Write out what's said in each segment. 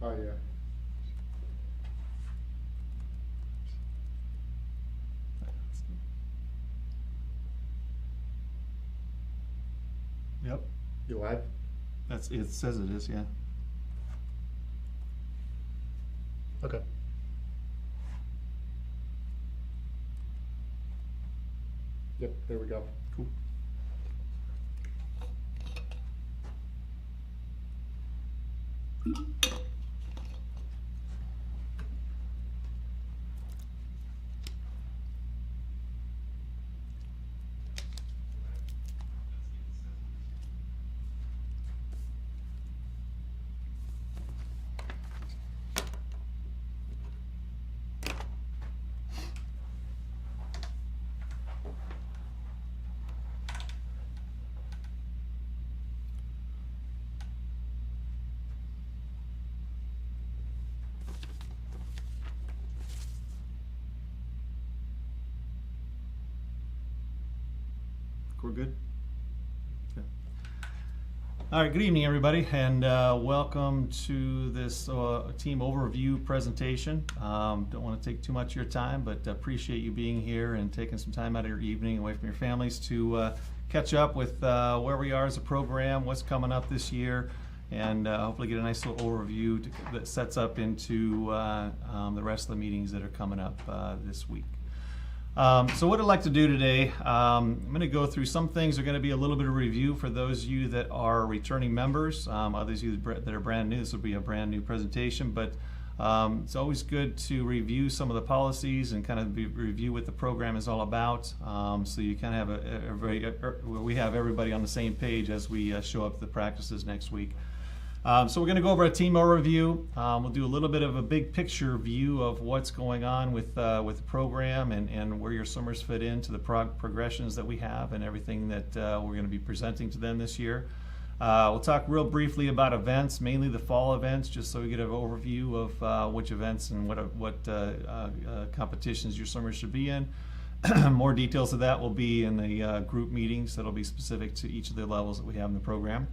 Oh, yeah. Yep, You live? it says it is, yeah. Okay. Yep, there we go. Cool. We're good? Okay. All right, good evening, everybody, and welcome to this team overview presentation. Don't want to take too much of your time, but appreciate you being here and taking some time out of your evening away from your families to catch up with where we are as a program, what's coming up this year, and hopefully get a nice little overview that sets up into the rest of the meetings that are coming up this week. So what I'd like to do today, I'm going to go through some things. Are going to be a little bit of review for those of you that are returning members. Others of you that are brand new, this will be a brand new presentation, but it's always good to review some of the policies and kind of review what the program is all about. So you kind of have we have everybody on the same page as we show up to the practices next week. So we're going to go over a team overview. We'll do a little bit of a big picture view of what's going on with the program and where your swimmers fit into the progressions that we have and everything that we're going to be presenting to them this year. We'll talk real briefly about events, mainly the fall events, just so we get an overview of which events and what competitions your swimmers should be in. More details of that will be in the group meetings that'll be specific to each of the levels that we have in the program.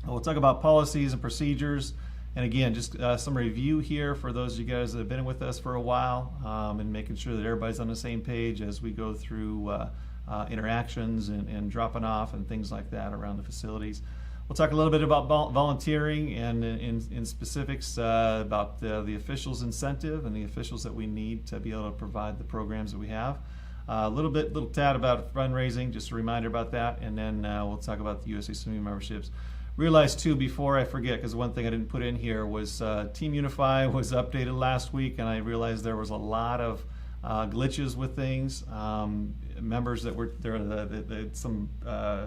We'll talk about policies and procedures, and again, just some review here for those of you guys that have been with us for a while, and making sure that everybody's on the same page as we go through interactions and dropping off and things like that around the facilities. We'll talk a little bit about volunteering and in specifics about the officials' incentive and the officials that we need to be able to provide the programs that we have. A little tad about fundraising, just a reminder about that, and then we'll talk about the USA Swimming memberships. Realize too, before I forget, because one thing I didn't put in here was Team Unify was updated last week, and I realized there was a lot of glitches with things. Members that were there, some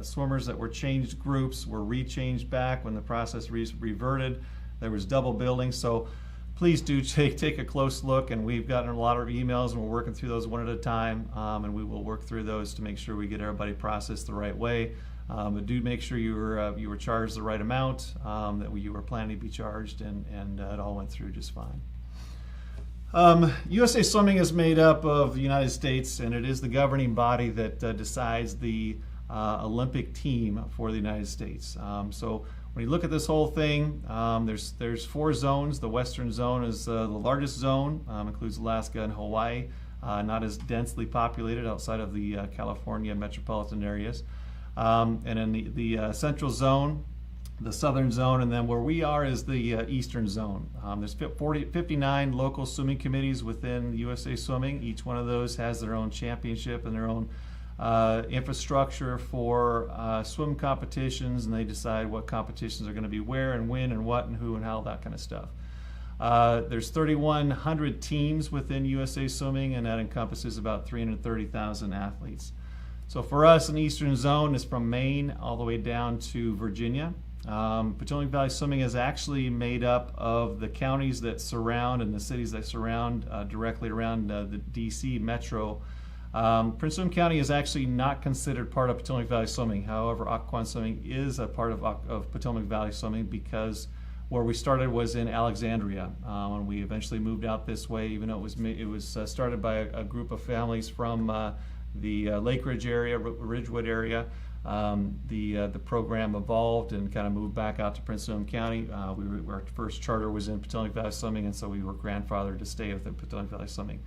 swimmers that were changed groups were rechanged back when the process reverted. There was double billing, so please do take a close look. And we've gotten a lot of emails, and we're working through those one at a time, and we will work through those to make sure we get everybody processed the right way. But do make sure you were charged the right amount that you were planning to be charged, and it all went through just fine. USA Swimming is made up of the United States, and it is the governing body that decides the Olympic team for the United States. So when you look at this whole thing, there's 4 zones. The Western Zone is the largest zone, includes Alaska and Hawaii, not as densely populated outside of the California metropolitan areas. And in the Central Zone, the Southern Zone, and then where we are is the Eastern Zone. There's 59 local swimming committees within USA Swimming. Each one of those has their own championship and their own infrastructure for swim competitions, and they decide what competitions are going to be where and when and what and who and how, that kind of stuff. There's 3,100 teams within USA Swimming, and that encompasses about 330,000 athletes. So for us, an Eastern Zone is from Maine all the way down to Virginia. Potomac Valley Swimming is actually made up of the counties that surround and the cities that surround directly around the DC metro. Prince William County is actually not considered part of Potomac Valley Swimming. However, Occoquan Swimming is a part of Potomac Valley Swimming because where we started was in Alexandria, and we eventually moved out this way, even though it was started by a group of families from the Lake Ridge area, Ridgewood area. the program evolved and kind of moved back out to Prince William County. Our first charter was in Potomac Valley Swimming, and so we were grandfathered to stay with the Potomac Valley Swimming.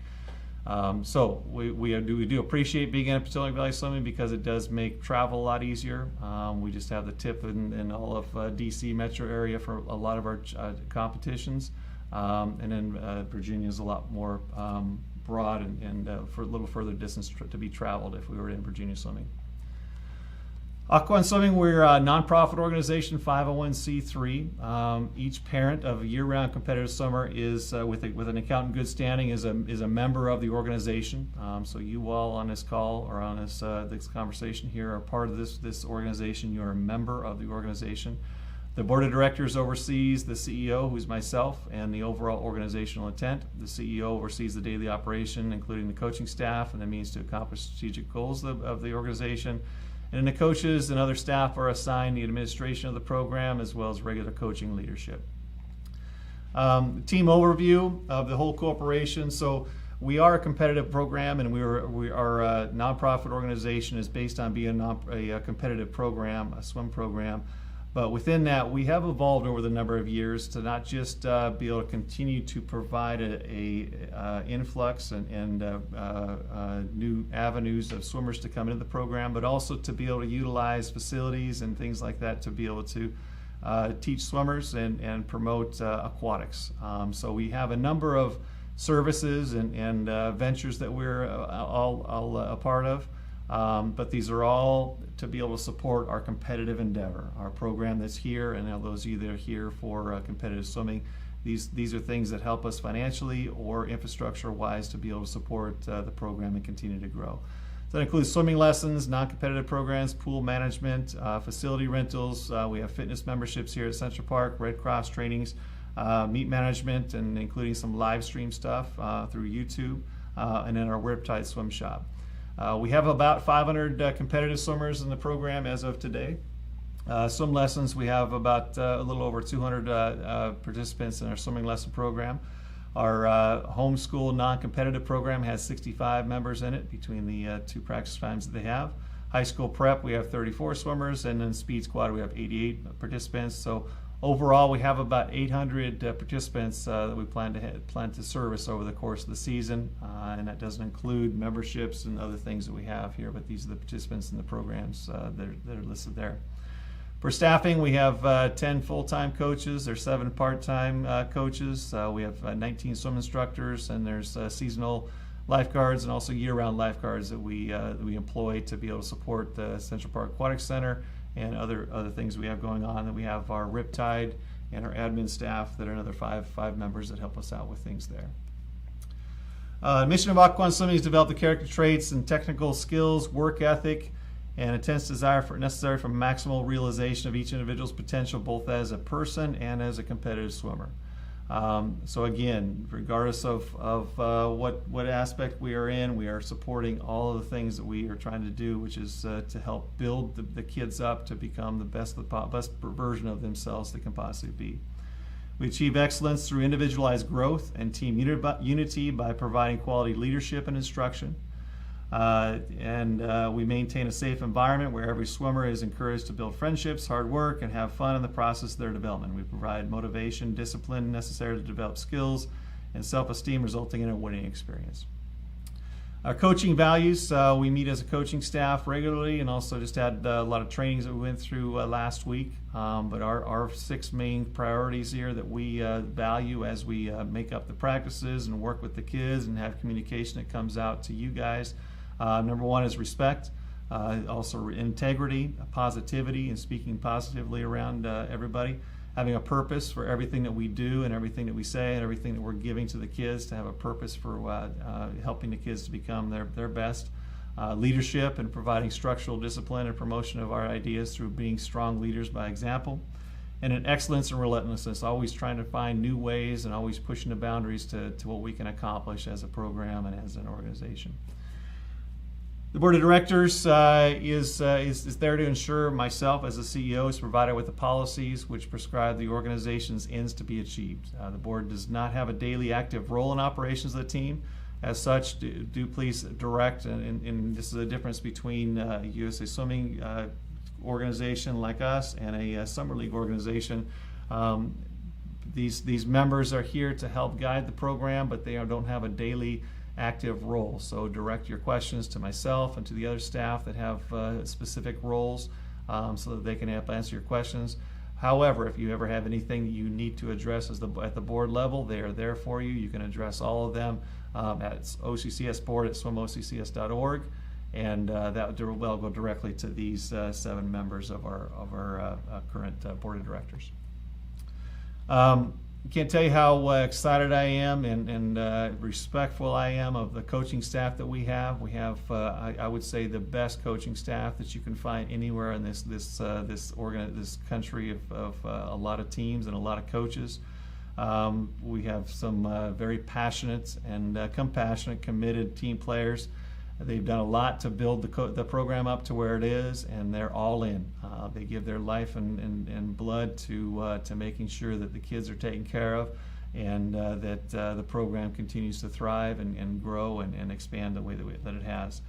So we do appreciate being in Potomac Valley Swimming because it does make travel a lot easier. We just have the tip in all of DC metro area for a lot of our competitions, and then Virginia is a lot more broad and for a little further distance to be traveled if we were in Virginia Swimming. Aquan Swimming, we're a nonprofit organization, 501c3. Each parent of a year-round competitive swimmer is, with an account in good standing, is a member of the organization. So you all on this call or on this conversation here are part of this organization. You are a member of the organization. The board of directors oversees the CEO, who's myself, and the overall organizational intent. The CEO oversees the daily operation, including the coaching staff and the means to accomplish strategic goals of the organization. And the coaches and other staff are assigned the administration of the program as well as regular coaching leadership. Team overview of the whole corporation. So we are a competitive program, and our nonprofit organization is based on being a competitive program, a swim program. But within that, we have evolved over the number of years to not just be able to continue to provide a influx and new avenues of swimmers to come into the program, but also to be able to utilize facilities and things like that to be able to teach swimmers and promote aquatics. So we have a number of services and ventures that we're all a part of. But these are all to be able to support our competitive endeavor, our program that's here, and now those of you that are here for competitive swimming. These are things that help us financially or infrastructure-wise to be able to support the program and continue to grow. So that includes swimming lessons, non-competitive programs, pool management, facility rentals. We have fitness memberships here at Central Park, Red Cross trainings, meet management, and including some live stream stuff through YouTube, and then our Riptide Swim Shop. We have about 500 competitive swimmers in the program as of today. Swim lessons, we have about a little over 200 participants in our swimming lesson program. Our homeschool non-competitive program has 65 members in it between the two practice times that they have. High school prep, we have 34 swimmers, and then speed squad, we have 88 participants. So overall, we have about 800 participants that we plan to service over the course of the season, and that doesn't include memberships and other things that we have here, but these are the participants in the programs that are listed there. For staffing, we have 10 full-time coaches. There's 7 part-time coaches. We have 19 swim instructors, and there's seasonal lifeguards and also year-round lifeguards that we employ to be able to support the Central Park Aquatic Center and other things we have going on. And we have our Riptide and our admin staff that are another five members that help us out with things there. Mission of Aquan Swimming is to develop the character traits and technical skills, work ethic, and intense desire necessary for maximal realization of each individual's potential, both as a person and as a competitive swimmer. So again, regardless of what aspect we are in, we are supporting all of the things that we are trying to do, which is to help build the kids up to become the best version of themselves they can possibly be. We achieve excellence through individualized growth and team unity by providing quality leadership and instruction. We maintain a safe environment where every swimmer is encouraged to build friendships, hard work, and have fun in the process of their development. We provide motivation, discipline necessary to develop skills, and self-esteem, resulting in a winning experience. Our coaching values, we meet as a coaching staff regularly, and also just had a lot of trainings that we went through last week. But our 6 main priorities here that we value as we make up the practices and work with the kids and have communication that comes out to you guys. Number 1 is respect, also integrity, positivity, and speaking positively around everybody. Having a purpose for everything that we do and everything that we say and everything that we're giving to the kids, to have a purpose for helping the kids to become their best. Leadership and providing structural discipline and promotion of our ideas through being strong leaders by example. And an excellence and relentlessness, always trying to find new ways and always pushing the boundaries to what we can accomplish as a program and as an organization. The board of directors is there to ensure myself as a CEO is provided with the policies which prescribe the organization's ends to be achieved. The board does not have a daily active role in operations of the team. As such, do please direct, and this is the difference between USA Swimming organization like us and a summer league organization. These members are here to help guide the program, but they don't have a daily active role. So direct your questions to myself and to the other staff that have specific roles, so that they can help answer your questions. However, if you ever have anything that you need to address at the board level, they are there for you. You can address all of them at OCCS board at swimoccs.org, and that will go directly to these 7 members of our current board of directors. Can't tell you how excited I am and respectful I am of the coaching staff that we have. We have, I would say, the best coaching staff that you can find anywhere in this country of a lot of teams and a lot of coaches. We have some very passionate and compassionate, committed team players. They've done a lot to build the program up to where it is, and they're all in. They give their life and blood to making sure that the kids are taken care of, and that the program continues to thrive and grow and expand the way that it has.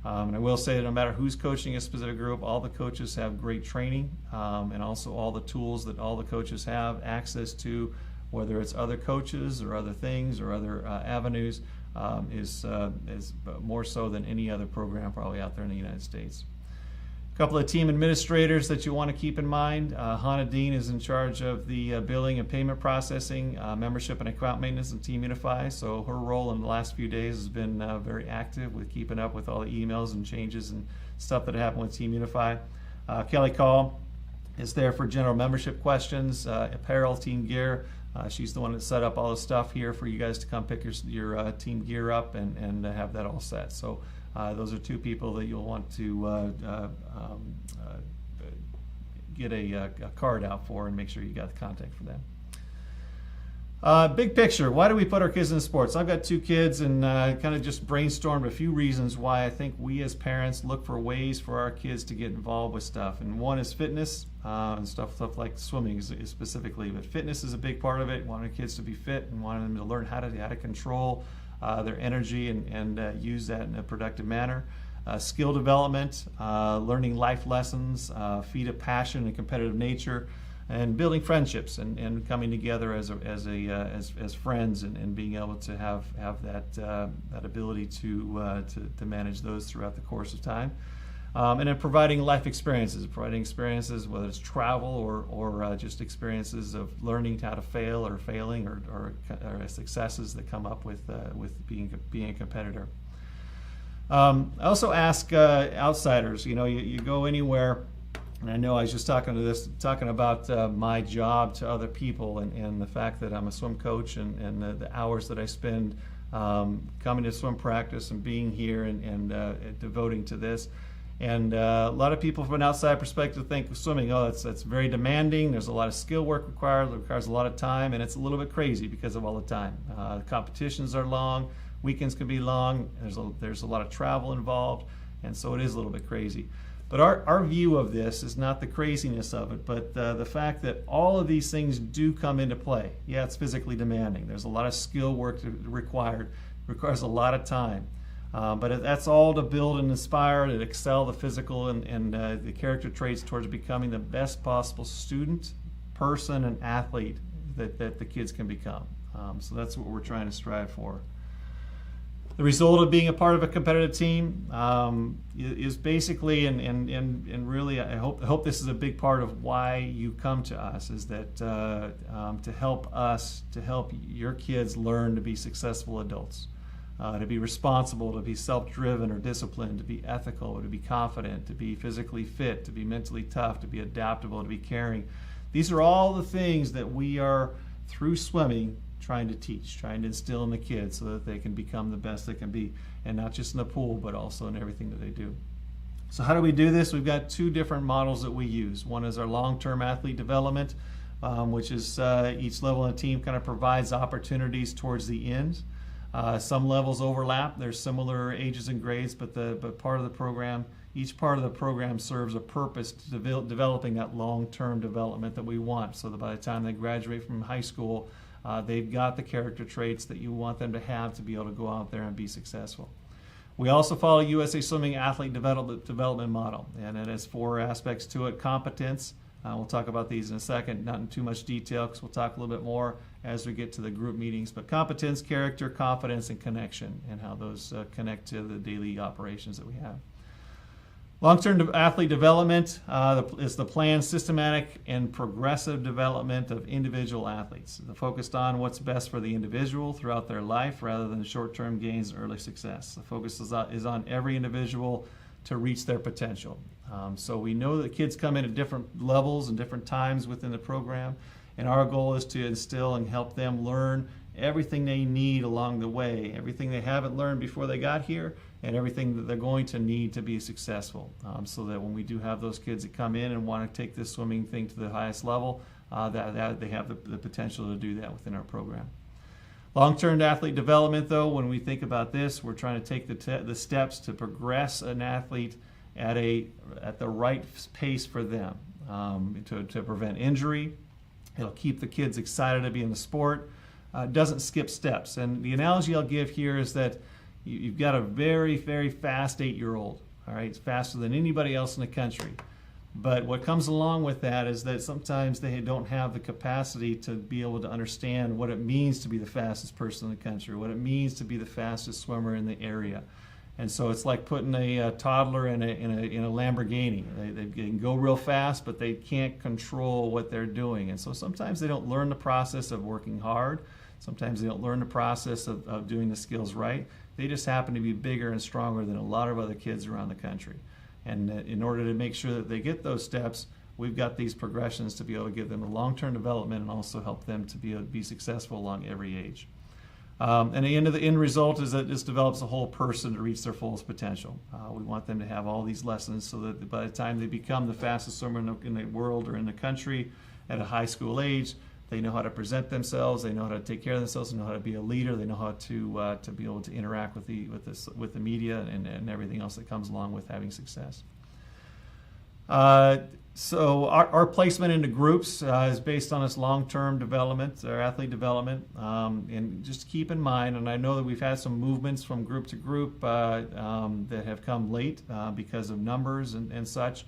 And I will say that no matter who's coaching a specific group, all the coaches have great training, and also all the tools that all the coaches have access to, whether it's other coaches or other things or other avenues. Is more so than any other program probably out there in the United States. A couple of team administrators that you want to keep in mind. Hannah Dean is in charge of the billing and payment processing, membership and account maintenance in Team Unify. So her role in the last few days has been very active with keeping up with all the emails and changes and stuff that happened with Team Unify. Kelly Call is there for general membership questions, apparel, team gear. She's the one that set up all the stuff here for you guys to come pick your team gear up and have that all set. So those are 2 people that you'll want to get a card out for and make sure you got the contact for them. Big picture, why do we put our kids in sports? I've got 2 kids and kind of just brainstormed a few reasons why I think we as parents look for ways for our kids to get involved with stuff. And one is fitness, and stuff like swimming is specifically. But fitness is a big part of it. Wanting kids to be fit and wanting them to learn how to control their energy and use that in a productive manner. Skill development, learning life lessons, feed a passion and competitive nature, and building friendships and coming together as friends and being able to have that ability to manage those throughout the course of time, and then providing life experiences, whether it's travel or just experiences of learning how to fail or failing or successes that come up with being a competitor. I also ask outsiders. You go anywhere. And I know I was just talking about my job to other people and the fact that I'm a swim coach and the hours that I spend coming to swim practice and being here and devoting to this. And a lot of people from an outside perspective think swimming, that's very demanding. There's a lot of skill work required. It requires a lot of time, and it's a little bit crazy because of all the time. The competitions are long. Weekends can be long. There's a lot of travel involved, and so it is a little bit crazy. But our view of this is not the craziness of it, but the fact that all of these things do come into play. Yeah, it's physically demanding. There's a lot of skill work required. It requires a lot of time. But that's all to build and inspire and excel the physical and the character traits towards becoming the best possible student, person, and athlete that the kids can become. So that's what we're trying to strive for. The result of being a part of a competitive team is basically, and really, I hope this is a big part of why you come to us, is that to help your kids learn to be successful adults, to be responsible, to be self-driven or disciplined, to be ethical, to be confident, to be physically fit, to be mentally tough, to be adaptable, to be caring. These are all the things that we are, through swimming, trying to teach, trying to instill in the kids so that they can become the best they can be, and not just in the pool, but also in everything that they do. So how do we do this? We've got 2 different models that we use. One is our long-term athlete development, which is each level in the team kind of provides opportunities towards the end. Some levels overlap. There's similar ages and grades, but part of the program, each part of the program serves a purpose to developing that long-term development that we want, so that by the time they graduate from high school, they've got the character traits that you want them to have to be able to go out there and be successful. We also follow USA Swimming Athlete Development Model, and it has 4 aspects to it. Competence, we'll talk about these in a second, not in too much detail because we'll talk a little bit more as we get to the group meetings. But competence, character, confidence, and connection, and how those connect to the daily operations that we have. Long-term athlete development is the planned, systematic, and progressive development of individual athletes. They're focused on what's best for the individual throughout their life rather than short-term gains and early success. The focus is on every individual to reach their potential. So we know that kids come in at different levels and different times within the program, and our goal is to instill and help them learn everything they need along the way, everything they haven't learned before they got here, and everything that they're going to need to be successful, so that when we do have those kids that come in and want to take this swimming thing to the highest level, that they have the potential to do that within our program. Long-term athlete development, though, when we think about this, we're trying to take the steps to progress an athlete at the right pace for them, to prevent injury. It'll keep the kids excited to be in the sport. Doesn't skip steps. And the analogy I'll give here is that you've got a very, very fast 8-year-old. All right, it's faster than anybody else in the country. But what comes along with that is that sometimes they don't have the capacity to be able to understand what it means to be the fastest person in the country, what it means to be the fastest swimmer in the area. And so it's like putting a toddler in a Lamborghini. They can go real fast, but they can't control what they're doing. And so sometimes they don't learn the process of working hard. Sometimes they don't learn the process of doing the skills right. They just happen to be bigger and stronger than a lot of other kids around the country. And in order to make sure that they get those steps, we've got these progressions to be able to give them a long-term development and also help them to be able to be successful along every age. And the end result is that this develops a whole person to reach their fullest potential. We want them to have all these lessons so that by the time they become the fastest swimmer in the world or in the country at a high school age, they know how to present themselves, they know how to take care of themselves, they know how to be a leader, they know how to be able to interact with the media and everything else that comes along with having success. So our placement into groups is based on this long-term development, or athlete development. And just keep in mind, and I know that we've had some movements from group to group that have come late because of numbers and such.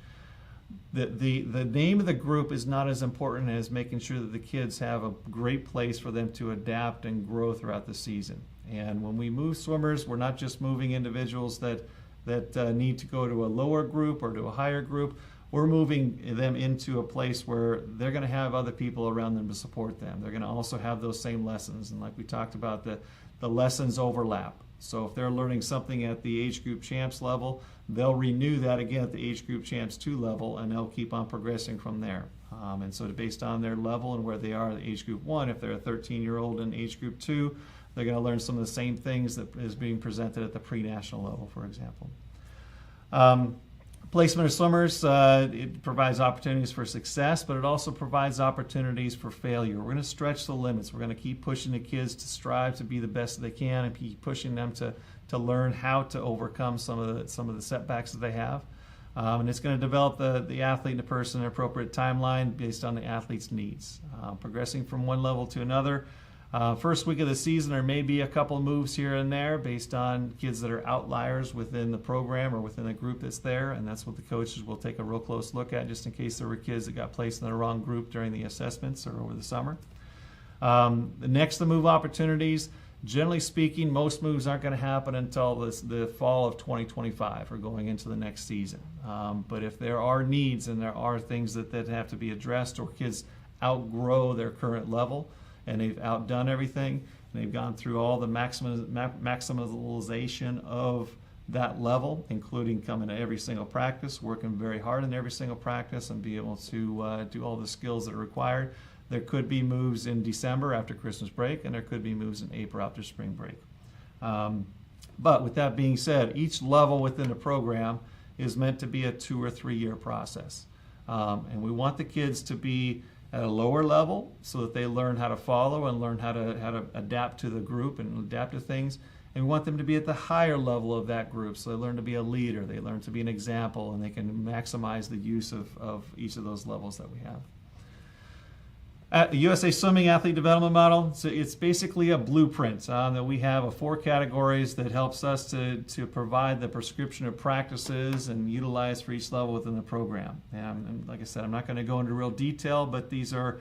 The name of the group is not as important as making sure that the kids have a great place for them to adapt and grow throughout the season. And when we move swimmers, we're not just moving individuals that need to go to a lower group or to a higher group. We're moving them into a place where they're going to have other people around them to support them. They're going to also have those same lessons. And like we talked about, the lessons overlap. So if they're learning something at the age group champs level, they'll renew that again at the age group champs 2 level, and they'll keep on progressing from there. And so based on their level and where they are at age group 1, if they're a 13-year-old in age group 2, they're going to learn some of the same things that is being presented at the pre-national level, for example. Placement of swimmers, it provides opportunities for success, but it also provides opportunities for failure. We're going to stretch the limits. We're going to keep pushing the kids to strive to be the best they can and keep pushing them to learn how to overcome some of the setbacks that they have. And it's going to develop the athlete and the person in an appropriate timeline based on the athlete's needs. Progressing from one level to another. First week of the season, there may be a couple of moves here and there based on kids that are outliers within the program or within the group that's there, and that's what the coaches will take a real close look at just in case there were kids that got placed in the wrong group during the assessments or over the summer. The move opportunities, generally speaking, most moves aren't going to happen until the fall of 2025 or going into the next season. But if there are needs and there are things that have to be addressed or kids outgrow their current level, and they've outdone everything, and they've gone through all the maximization of that level, including coming to every single practice, working very hard in every single practice, and be able to do all the skills that are required. There could be moves in December after Christmas break, and there could be moves in April after spring break. But with that being said, each level within the program is meant to be a 2 or 3 year process. And we want the kids to be at a lower level so that they learn how to follow and learn how to adapt to the group and adapt to things. And we want them to be at the higher level of that group so they learn to be a leader, they learn to be an example, and they can maximize the use of each of those levels that we have. USA Swimming Athlete Development Model. So it's basically a blueprint that we have of 4 categories that helps us to provide the prescription of practices and utilize for each level within the program. And like I said, I'm not going to go into real detail, but these are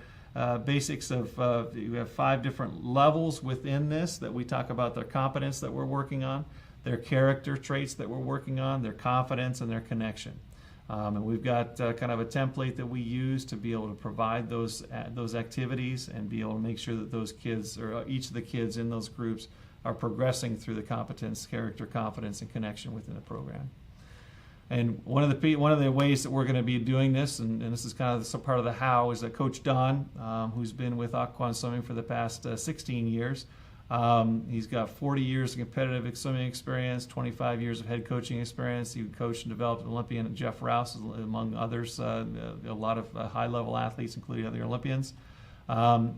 basics of, we have 5 different levels within this that we talk about their competence that we're working on, their character traits that we're working on, their confidence, and their connection. And we've got kind of a template that we use to be able to provide those activities and be able to make sure that those kids, or each of the kids in those groups, are progressing through the competence, character, confidence, and connection within the program. And one of the ways that we're going to be doing this, and this is kind of part of the how, is that Coach Don, who's been with Occoquan Swimming for the past 16 years, he's got 40 years of competitive swimming experience, 25 years of head coaching experience. He coached and developed Olympian Jeff Rouse, among others, a lot of high-level athletes, including other Olympians.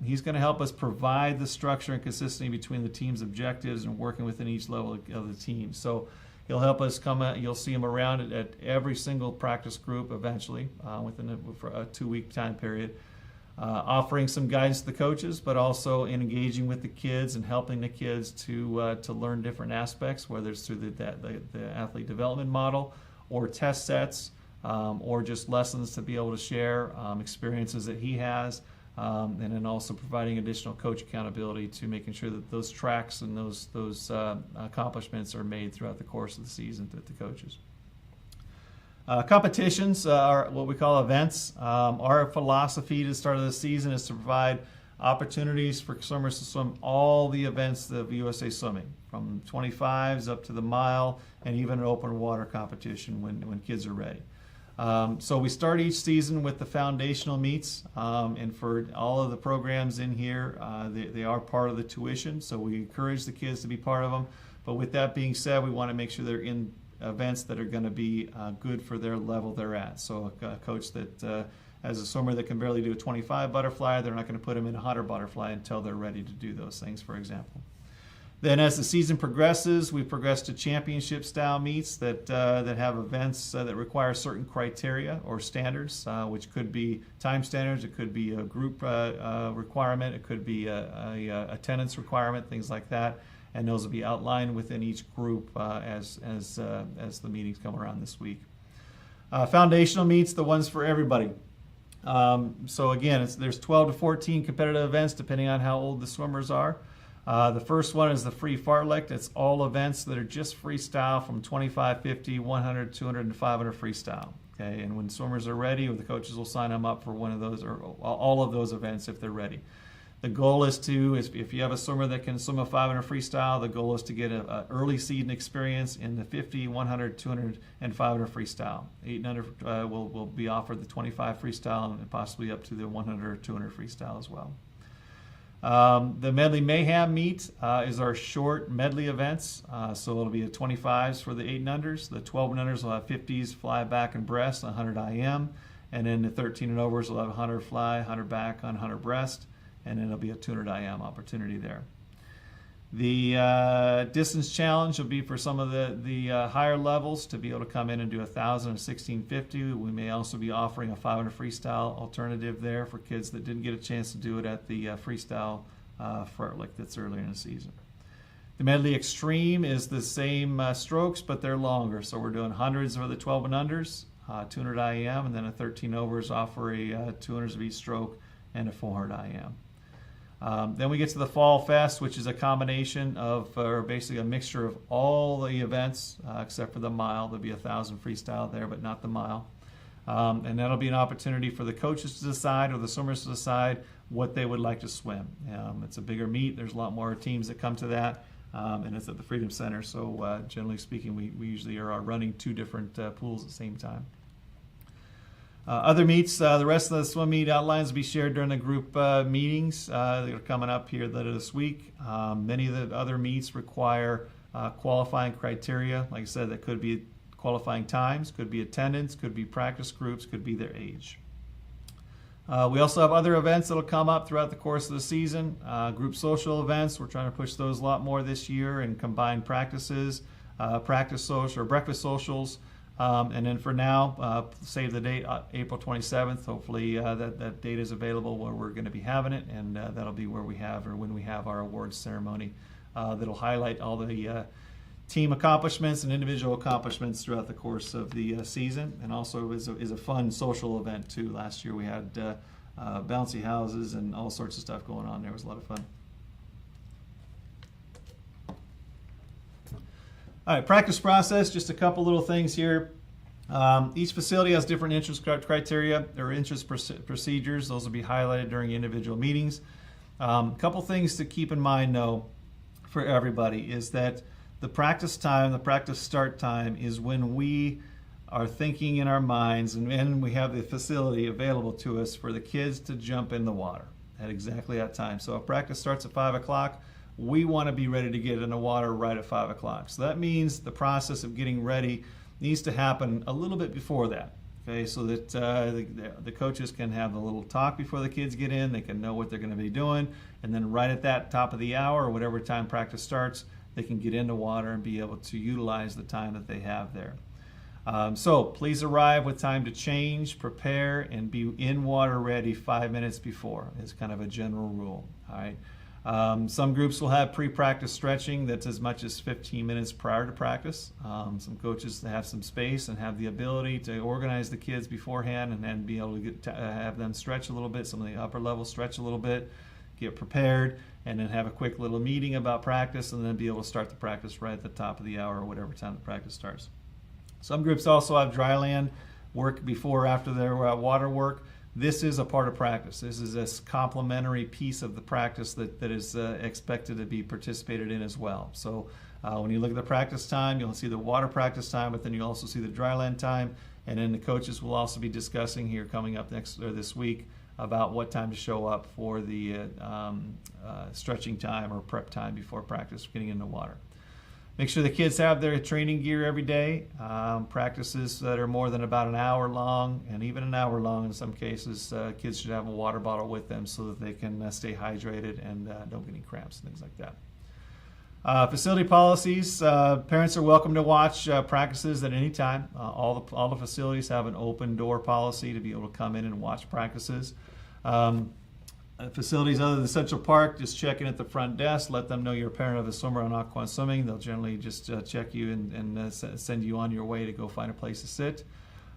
He's going to help us provide the structure and consistency between the team's objectives and working within each level of the team. So he'll help us you'll see him around at every single practice group eventually within a 2-week time period. Offering some guidance to the coaches, but also engaging with the kids and helping the kids to learn different aspects, whether it's through the athlete development model or test sets or just lessons to be able to share experiences that he has, and then also providing additional coach accountability to making sure that those tracks and those accomplishments are made throughout the course of the season to the coaches. Competitions are what we call events. Our philosophy to the start of the season is to provide opportunities for swimmers to swim all the events of USA Swimming, from 25s up to the mile, and even an open water competition when kids are ready. So we start each season with the foundational meets, and for all of the programs in here, they are part of the tuition, so we encourage the kids to be part of them. But with that being said, we want to make sure they're in events that are going to be good for their level they're at. So a coach that has a swimmer that can barely do a 25 butterfly, they're not going to put them in a 100 butterfly until they're ready to do those things, for example. Then as the season progresses, we progress to championship style meets that have events that require certain criteria or standards, which could be time standards, it could be a group requirement, it could be a attendance requirement, things like that. And those will be outlined within each group as the meetings come around this week. Foundational meets, the ones for everybody. So again, there's 12 to 14 competitive events depending on how old the swimmers are. The first one is the free fartlek. It's all events that are just freestyle from 25, 50, 100, 200, and 500 freestyle. Okay, and when swimmers are ready, the coaches will sign them up for one of those or all of those events if they're ready. The goal is if you have a swimmer that can swim a 500 freestyle, the goal is to get an early season experience in the 50, 100, 200, and 500 freestyle. 800 will be offered the 25 freestyle and possibly up to the 100 or 200 freestyle as well. The Medley Mayhem meet is our short medley events. So it'll be the 25s for the 8 and unders. The 12 and unders will have 50s, fly, back, and breast, 100 IM. And then the 13 and overs will have 100 fly, 100 back on 100 breast. And then it'll be a 200 IM opportunity there. The distance challenge will be for some of the higher levels to be able to come in and do 1,000 and 1,650. We may also be offering a 500 freestyle alternative there for kids that didn't get a chance to do it at the freestyle fartlek that's earlier in the season. The medley extreme is the same strokes, but they're longer. So we're doing hundreds for the 12 and unders, 200 IM, and then a 13 overs offer a 200s of each stroke and a 400 IM. Then we get to the Fall Fest, which is a combination of, or basically a mixture of all the events except for the mile. There'll be 1,000 freestyle there, but not the mile. And that'll be an opportunity for the coaches to decide or the swimmers to decide what they would like to swim. It's a bigger meet. There's a lot more teams that come to that, and it's at the Freedom Center. So generally speaking, we usually are running 2 different pools at the same time. Other meets, the rest of the swim meet outlines will be shared during the group meetings that are coming up here later this week. Many of the other meets require qualifying criteria. Like I said, that could be qualifying times, could be attendance, could be practice groups, could be their age. We also have other events that will come up throughout the course of the season. Group social events, we're trying to push those a lot more this year and combine practices, practice social or breakfast socials, And then for now, save the date, April 27th. Hopefully that date is available where we're going to be having it, and that'll be where we have, or when we have, our awards ceremony that'll highlight all the team accomplishments and individual accomplishments throughout the course of the season, and also is a fun social event too. Last year we had bouncy houses and all sorts of stuff going on there. It was a lot of fun. All right, practice process, just a couple little things here. Each facility has different entrance criteria or entrance procedures. Those will be highlighted during individual meetings. A couple things to keep in mind, though, for everybody is that the practice time, the practice start time, is when we are thinking in our minds and we have the facility available to us for the kids to jump in the water at exactly that time. So if practice starts at 5 o'clock, we want to be ready to get in the water right at 5 o'clock. So that means the process of getting ready needs to happen a little bit before that, okay, so that the coaches can have a little talk before the kids get in. They can know what they're going to be doing, and then right at that top of the hour or whatever time practice starts, they can get into water and be able to utilize the time that they have there. So please arrive with time to change, prepare, and be in water ready 5 minutes before is kind of a general rule. All right. Some groups will have pre-practice stretching that's as much as 15 minutes prior to practice. Some coaches have some space and have the ability to organize the kids beforehand and then be able to have them stretch a little bit. Some of the upper levels stretch a little bit, get prepared, and then have a quick little meeting about practice, and then be able to start the practice right at the top of the hour or whatever time the practice starts. Some groups also have dry land work before or after their water work. This is a part of practice. This is a complementary piece of the practice that is expected to be participated in as well. So when you look at the practice time, you'll see the water practice time, but then you'll also see the dry land time. And then the coaches will also be discussing here coming up this week about what time to show up for the stretching time or prep time before practice, getting into water. Make sure the kids have their training gear every day. Practices that are more than about an hour long, and even an hour long in some cases, kids should have a water bottle with them so that they can stay hydrated and don't get any cramps and things like that. Facility policies. Parents are welcome to watch practices at any time. All the facilities have an open door policy to be able to come in and watch practices. Facilities other than Central Park, just check in at the front desk. Let them know you're a parent of a swimmer on Aqua Swimming. They'll generally just check you and send you on your way to go find a place to sit.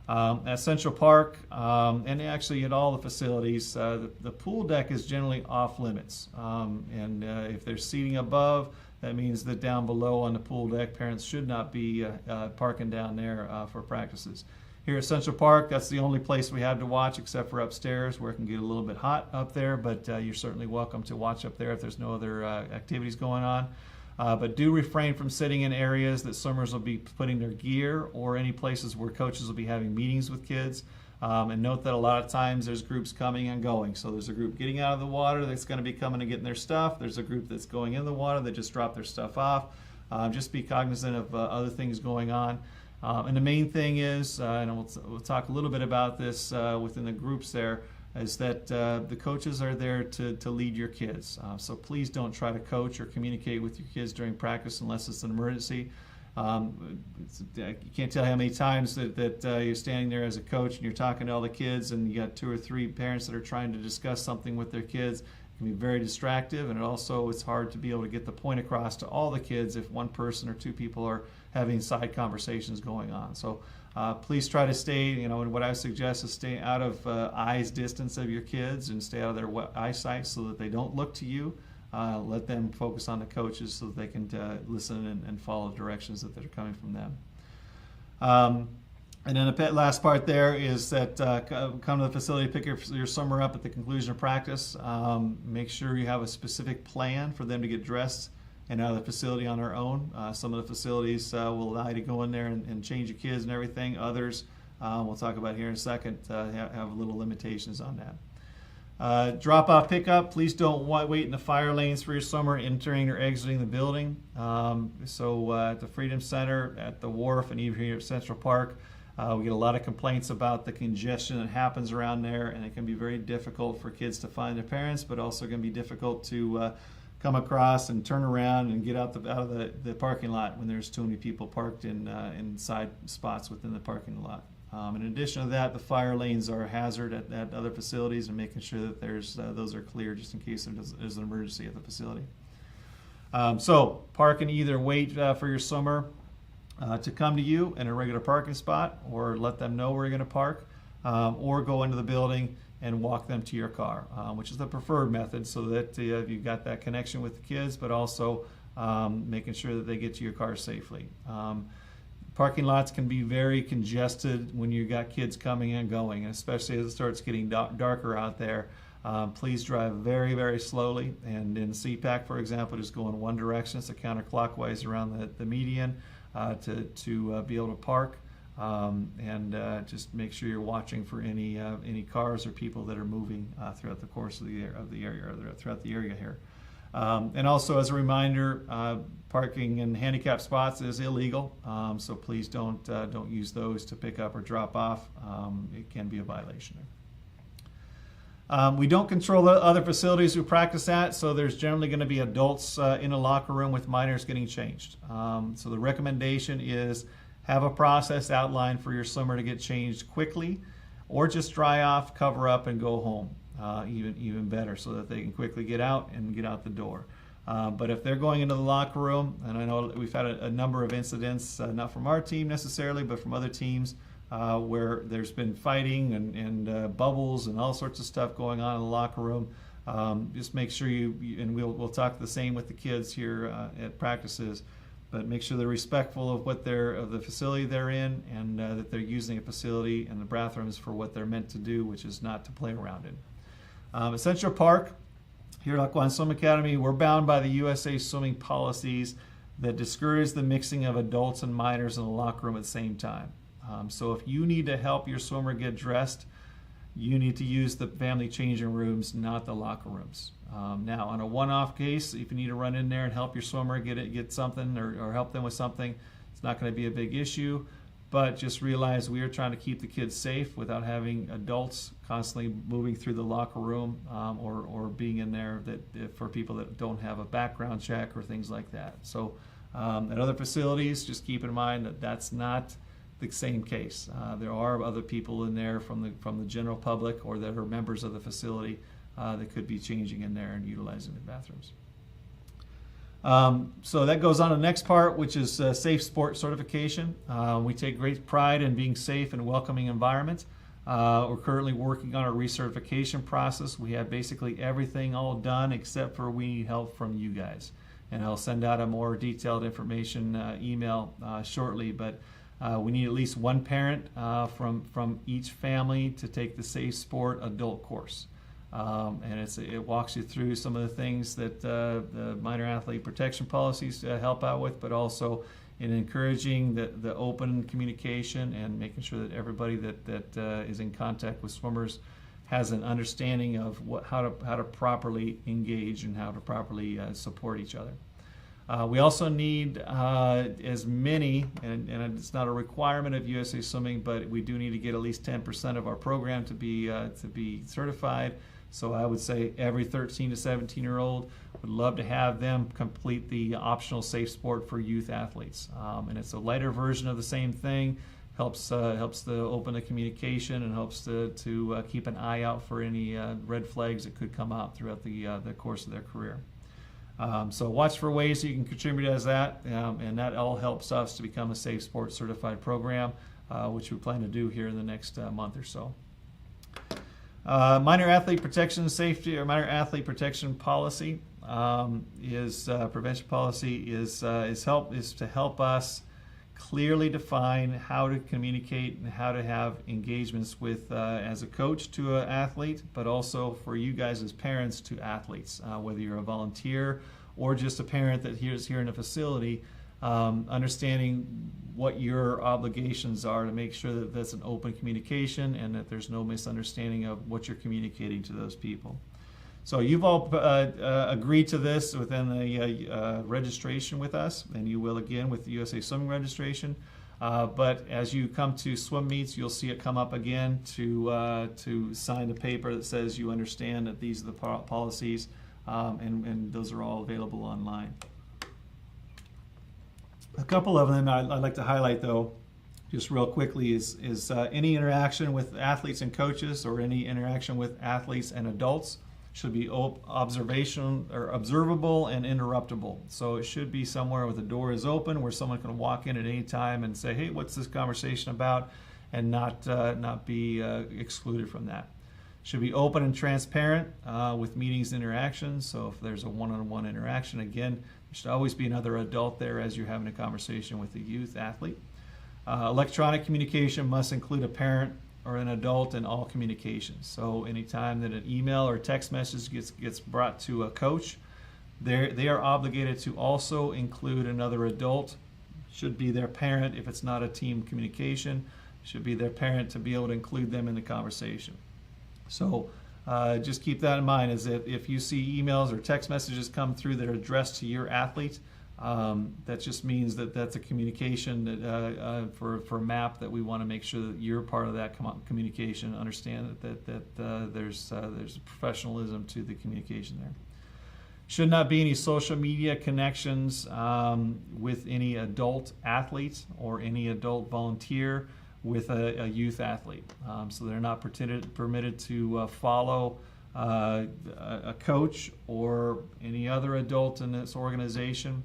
At Central Park, and actually at all the facilities, the pool deck is generally off limits. And if there's seating above, that means that down below on the pool deck, parents should not be parking down there for practices. Here at Central Park, that's the only place we have to watch except for upstairs where it can get a little bit hot up there, but you're certainly welcome to watch up there if there's no other activities going on. But do refrain from sitting in areas that swimmers will be putting their gear or any places where coaches will be having meetings with kids. And note that a lot of times there's groups coming and going. So there's a group getting out of the water that's going to be coming and getting their stuff. There's a group that's going in the water that just dropped their stuff off. Just be cognizant of other things going on. And the main thing is, and we'll talk a little bit about this within the groups there, is that the coaches are there to lead your kids. So please don't try to coach or communicate with your kids during practice unless it's an emergency. You can't tell how many times that you're standing there as a coach and you're talking to all the kids and you got 2 or 3 parents that are trying to discuss something with their kids. It can be very distractive, and it's hard to be able to get the point across to all the kids if one person or 2 people are having side conversations going on. So please try to stay, and what I suggest is stay out of eyes distance of your kids and stay out of their eyesight so that they don't look to you. Let them focus on the coaches so that they can listen and follow directions that are coming from them. And then the last part there is that come to the facility, pick your swimmer up at the conclusion of practice. Make sure you have a specific plan for them to get dressed and out of the facility on their own. Some of the facilities will allow you to go in there and change your kids and everything. Others, we'll talk about here in a second, have little limitations on that. Drop-off pickup, please don't wait in the fire lanes for your swimmer entering or exiting the building. So at the Freedom Center, at the wharf, and even here at Central Park, we get a lot of complaints about the congestion that happens around there, and it can be very difficult for kids to find their parents, but also can be difficult to come across and turn around and get out of the parking lot when there's too many people parked in side spots within the parking lot. In addition to that, the fire lanes are a hazard at other facilities, and making sure that those are clear just in case there's an emergency at the facility. So park and either wait for your swimmer to come to you in a regular parking spot, or let them know where you're going to park, or go into the building and walk them to your car, which is the preferred method, so that you've got that connection with the kids, but also making sure that they get to your car safely. Parking lots can be very congested when you've got kids coming and going, especially as it starts getting darker out there. Please drive very, very slowly, and in CPAC, for example, just go in one direction, so counterclockwise around the median to be able to park. And just make sure you're watching for any cars or people that are moving throughout the course of the area, or throughout the area here. And also, as a reminder, parking in handicap spots is illegal, so please don't use those to pick up or drop off. It can be a violation. We don't control the other facilities we practice at, so there's generally going to be adults in a locker room with minors getting changed. So the recommendation is have a process outlined for your swimmer to get changed quickly, or just dry off, cover up, and go home. Even better, so that they can quickly get out and get out the door. But if they're going into the locker room, and I know we've had a number of incidents, not from our team necessarily, but from other teams, where there's been fighting and bubbles and all sorts of stuff going on in the locker room. Just make sure and we'll talk the same with the kids here at practices, but make sure they're respectful of of the facility they're in, and that they're using a facility and the bathrooms for what they're meant to do, which is not to play around in. Central Park, here at Lackawanna Swim Academy, we're bound by the USA swimming policies that discourage the mixing of adults and minors in the locker room at the same time. So if you need to help your swimmer get dressed, you need to use the family changing rooms, not the locker rooms. Now, on a one-off case, if you need to run in there and help your swimmer get something, or help them with something, it's not going to be a big issue. But just realize we are trying to keep the kids safe without having adults constantly moving through the locker room, or being in there for people that don't have a background check or things like that. So at other facilities, just keep in mind that that's not the same case. There are other people in there from the general public, or that are members of the facility, that could be changing in there and utilizing the bathrooms. So that goes on to the next part, which is safe sport certification. We take great pride in being safe and welcoming environment. We're currently working on a recertification process. We have basically everything all done, except for we need help from you guys. And I'll send out a more detailed information email shortly, but we need at least one parent from each family to take the Safe Sport adult course. And it walks you through some of the things that the minor athlete protection policies help out with, but also in encouraging the open communication and making sure that everybody that is in contact with swimmers has an understanding of how to properly engage and how to properly support each other. We also need as many, and it's not a requirement of USA Swimming, but we do need to get at least 10% of our program to be certified. So I would say every 13 to 17-year-old would love to have them complete the optional safe sport for youth athletes. And it's a lighter version of the same thing. Helps to open the communication, and helps to keep an eye out for any red flags that could come out throughout the course of their career. So watch for ways that you can contribute as that, and that all helps us to become a Safe Sports certified program, which we plan to do here in the next month or so. Minor athlete protection safety, or minor athlete protection policy, prevention policy is to help us clearly define how to communicate and how to have engagements with as a coach to an athlete, but also for you guys as parents to athletes, whether you're a volunteer or just a parent that is here in a facility, understanding what your obligations are to make sure that that's an open communication and that there's no misunderstanding of what you're communicating to those people. So you've all agreed to this within the registration with us, and you will again with the USA Swimming registration. But as you come to swim meets, you'll see it come up again to sign the paper that says you understand that these are the policies and those are all available online. A couple of them I'd like to highlight, though, just real quickly, is any interaction with athletes and coaches, or any interaction with athletes and adults, should be observation or observable and interruptible. So it should be somewhere where the door is open, where someone can walk in at any time and say, "Hey, what's this conversation about?" and not be excluded from that. Should be open and transparent with meetings and interactions. So if there's a one-on-one interaction, again, there should always be another adult there as you're having a conversation with a youth athlete. Electronic communication must include a parent or an adult in all communications. So anytime that an email or text message gets brought to a coach, they are obligated to also include another adult. Should be their parent if it's not a team communication. Should be their parent to be able to include them in the conversation. So just keep that in mind, is that if you see emails or text messages come through that are addressed to your athlete, that just means that that's a communication that, for MAP, that we want to make sure that you're part of that communication. Understand that there's professionalism to the communication there. Should not be any social media connections with any adult athlete or any adult volunteer with a youth athlete. So they're not permitted to follow a coach or any other adult in this organization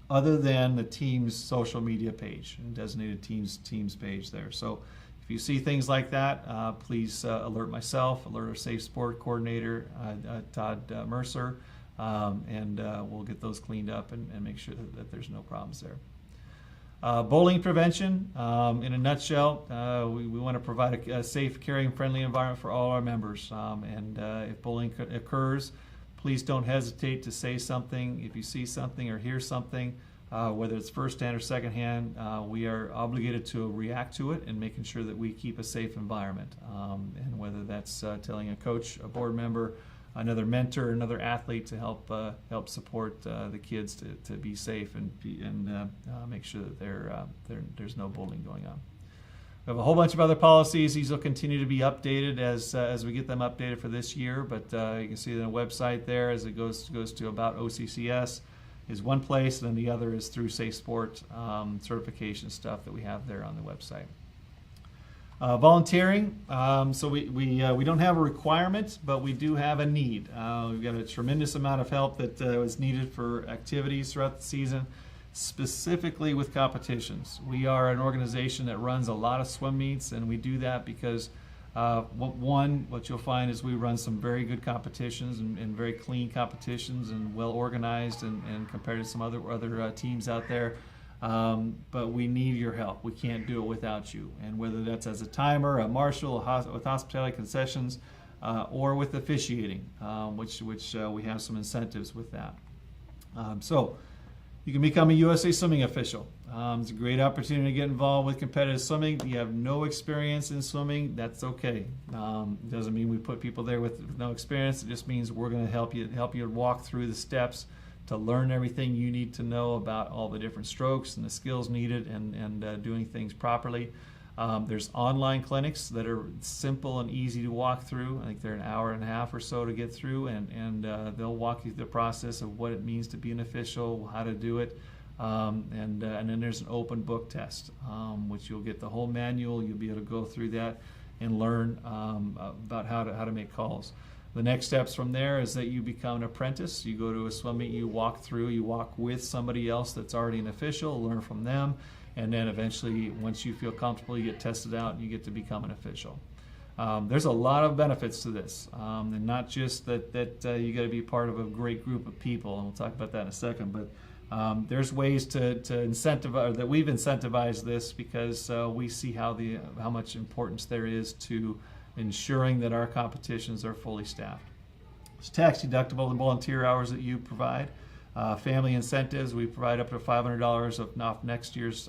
other than the team's social media page and designated teams page there. So if you see things like that, please alert myself, alert our Safe Sport Coordinator, Todd Mercer, and we'll get those cleaned up and make sure that there's no problems there. Bullying prevention, in a nutshell, we want to provide a safe, caring, friendly environment for all our members. And if bullying occurs, please don't hesitate to say something. If you see something or hear something, whether it's firsthand or secondhand, we are obligated to react to it and making sure that we keep a safe environment. And whether that's telling a coach, a board member, another mentor, another athlete to help support the kids to be safe and make sure that there's no bullying going on. We have a whole bunch of other policies. These will continue to be updated as we get them updated for this year. But you can see the website there as it goes to about OCCS is one place, and then the other is through Safe Sport certification stuff that we have there on the website. Volunteering. So we don't have a requirement, but we do have a need. We've got a tremendous amount of help that was needed for activities throughout the season, specifically with competitions. We are an organization that runs a lot of swim meets, and we do that because one, what you'll find is we run some very good competitions and very clean competitions and well organized and compared to some other teams out there. But we need your help. We can't do it without you. And whether that's as a timer, a marshal, with hospitality concessions, or with officiating, which we have some incentives with that. So you can become a USA Swimming official. It's a great opportunity to get involved with competitive swimming. You have no experience in swimming, that's okay. It doesn't mean we put people there with no experience. It just means we're going to help you walk through the steps to learn everything you need to know about all the different strokes and the skills needed and doing things properly. There's online clinics that are simple and easy to walk through. I think they're an hour and a half or so to get through, and they'll walk you through the process of what it means to be an official, how to do it, and then there's an open book test, which you'll get the whole manual. You'll be able to go through that and learn about how to make calls. The next steps from there is that you become an apprentice. You go to a swim meet, you walk with somebody else that's already an official, learn from them, and then eventually, once you feel comfortable, you get tested out and you get to become an official. There's a lot of benefits to this, and not just that you got to be part of a great group of people, and we'll talk about that in a second, but there's ways to incentivize, that we've incentivized this because we see how much importance there is to ensuring that our competitions are fully staffed. It's tax deductible, the volunteer hours that you provide. Family incentives, we provide up to $500 off next year's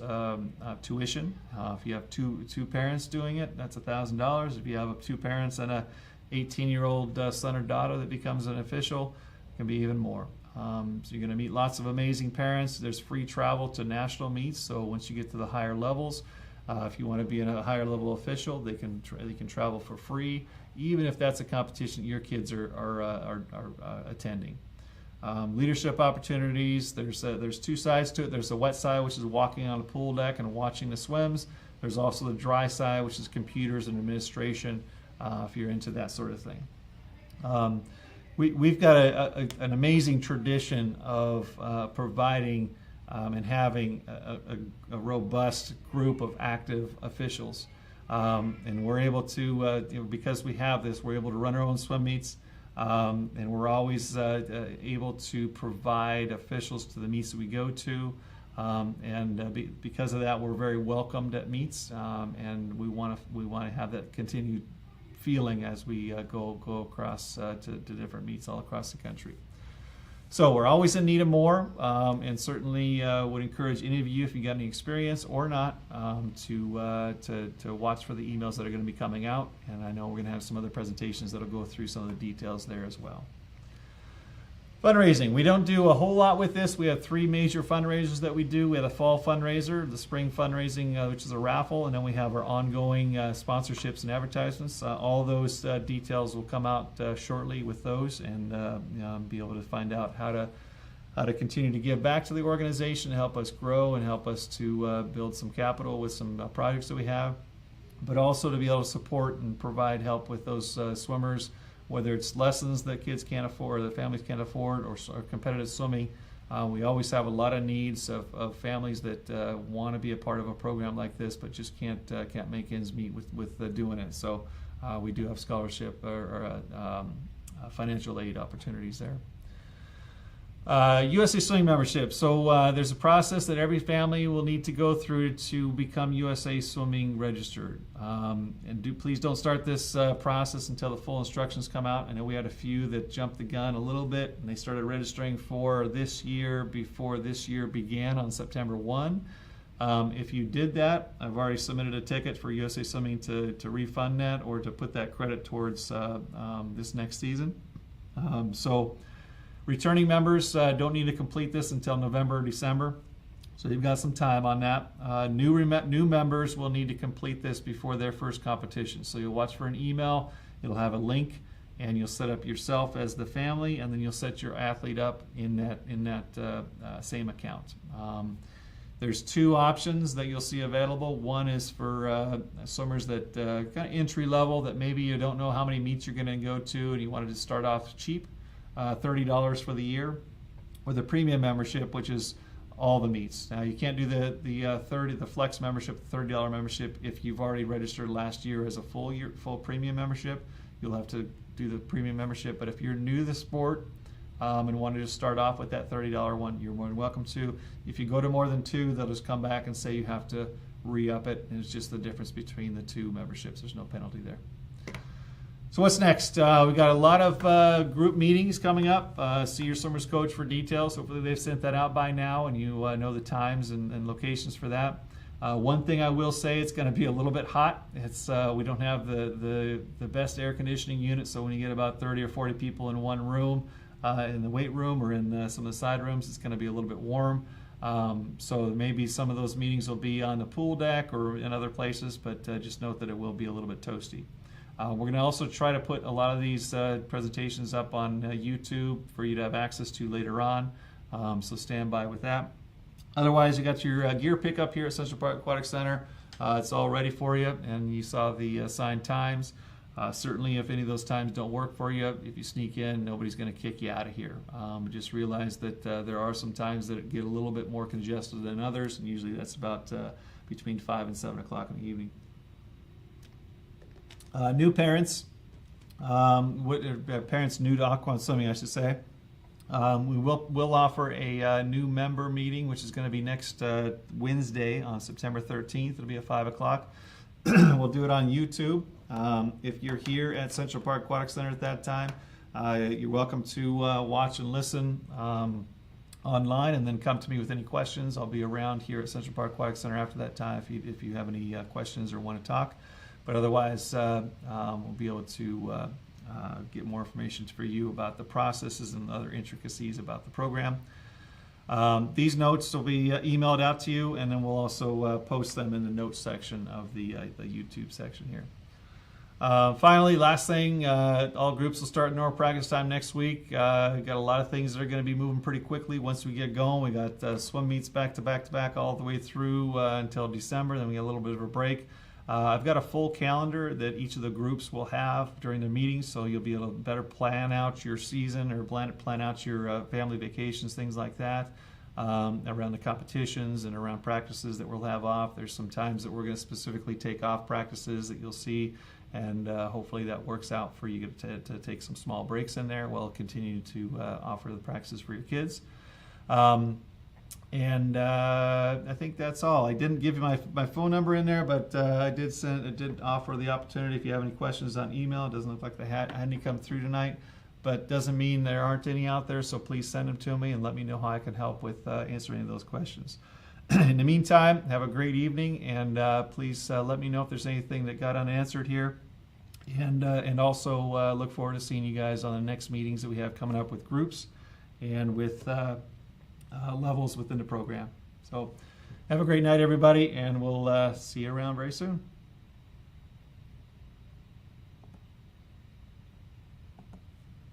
tuition. If you have two parents doing it, that's $1,000. If you have 2 parents and a 18-year-old son or daughter that becomes an official, it can be even more. So you're going to meet lots of amazing parents. There's free travel to national meets, so once you get to the higher levels, If you want to be a higher level official, they can travel for free, even if that's a competition that your kids are attending. Leadership opportunities. There's two sides to it. There's the wet side, which is walking on the pool deck and watching the swims. There's also the dry side, which is computers and administration, if you're into that sort of thing. We've got an amazing tradition of providing and having a robust group of active officials. And we're able to, because we have this, we're able to run our own swim meets. And we're always able to provide officials to the meets that we go to. Because of that, we're very welcomed at meets. And we want to have that continued feeling as we go across to different meets all across the country. So we're always in need of more, and certainly would encourage any of you, if you got any experience or not, to watch for the emails that are going to be coming out. And I know we're going to have some other presentations that'll go through some of the details there as well. Fundraising. We don't do a whole lot with this. We have three major fundraisers that we do. We have the fall fundraiser, the spring fundraising, which is a raffle, and then we have our ongoing sponsorships and advertisements. All those details will come out shortly with those, and be able to find out how to continue to give back to the organization, help us grow, and help us to build some capital with some projects that we have, but also to be able to support and provide help with those swimmers, whether it's lessons that kids can't afford, or that families can't afford, or competitive swimming. We always have a lot of needs of families that want to be a part of a program like this, but just can't make ends meet with doing it. So we do have scholarship or financial aid opportunities there. USA Swimming membership. So there's a process that every family will need to go through to become USA Swimming registered. Please don't start this process until the full instructions come out. I know we had a few that jumped the gun a little bit, and they started registering for this year before this year began on September 1. If you did that, I've already submitted a ticket for USA Swimming to refund that or to put that credit towards this next season. Returning members don't need to complete this until November or December, so you've got some time on that. New members will need to complete this before their first competition. So you'll watch for an email, it'll have a link, and you'll set up yourself as the family, and then you'll set your athlete up in that same account. There's two options that you'll see available. One is for swimmers that kind of entry level, that maybe you don't know how many meets you're going to go to and you wanted to start off cheap. $30 for the year, or the premium membership, which is all the meets. Now you can't do the flex membership, the $30 membership, if you've already registered last year as a full premium membership. You'll have to do the premium membership. But if you're new to the sport and wanted to start off with that $30 one, you're more than welcome to. If you go to more than two, they'll just come back and say you have to re-up it, and it's just the difference between the two memberships. There's no penalty there. So what's next? We got a lot of group meetings coming up. See your swimmers coach for details. Hopefully they've sent that out by now, and you know the times and locations for that. One thing I will say, it's going to be a little bit hot. It's we don't have the best air conditioning unit, so when you get about 30 or 40 people in one room, in the weight room or in some of the side rooms, it's going to be a little bit warm. So maybe some of those meetings will be on the pool deck or in other places, but just note that it will be a little bit toasty. We're going to also try to put a lot of these presentations up on YouTube for you to have access to later on, so stand by with that. Otherwise, you got your gear pickup here at Central Park Aquatic Center. It's all ready for you, and you saw the assigned times. Certainly, if any of those times don't work for you, if you sneak in, nobody's going to kick you out of here. Just realize that there are some times that get a little bit more congested than others, and usually that's about between 5 and 7 o'clock in the evening. New parents, parents new to aqua swimming, I should say. We'll offer a new member meeting, which is going to be next Wednesday on September 13th. It'll be at 5 o'clock. We'll do it on YouTube. If you're here at Central Park Aquatic Center at that time, you're welcome to watch and listen online, and then come to me with any questions. I'll be around here at Central Park Aquatic Center after that time if you have any questions or want to talk. But otherwise, we'll be able to get more information for you about the processes and other intricacies about the program. These notes will be emailed out to you, and then we'll also post them in the notes section of the YouTube section here. Finally, last thing, all groups will start normal practice time next week. We got a lot of things that are going to be moving pretty quickly once we get going. We got swim meets back to back to back all the way through until December. Then we get a little bit of a break. I've got a full calendar that each of the groups will have during their meetings, so you'll be able to better plan out your season or plan out your family vacations, things like that. Around the competitions and around practices that we'll have off. There's some times that we're going to specifically take off practices that you'll see, and hopefully that works out for you to take some small breaks in there while continuing to offer the practices for your kids. I think that's all. I didn't give you my phone number in there, but I did offer the opportunity if you have any questions on email. It doesn't look like they had any come through tonight, but doesn't mean there aren't any out there, so please send them to me and let me know how I can help with answering those questions. In the meantime, have a great evening, and please let me know if there's anything that got unanswered here. And also look forward to seeing you guys on the next meetings that we have coming up with groups and with levels within the program. So have a great night, everybody, and we'll see you around very soon.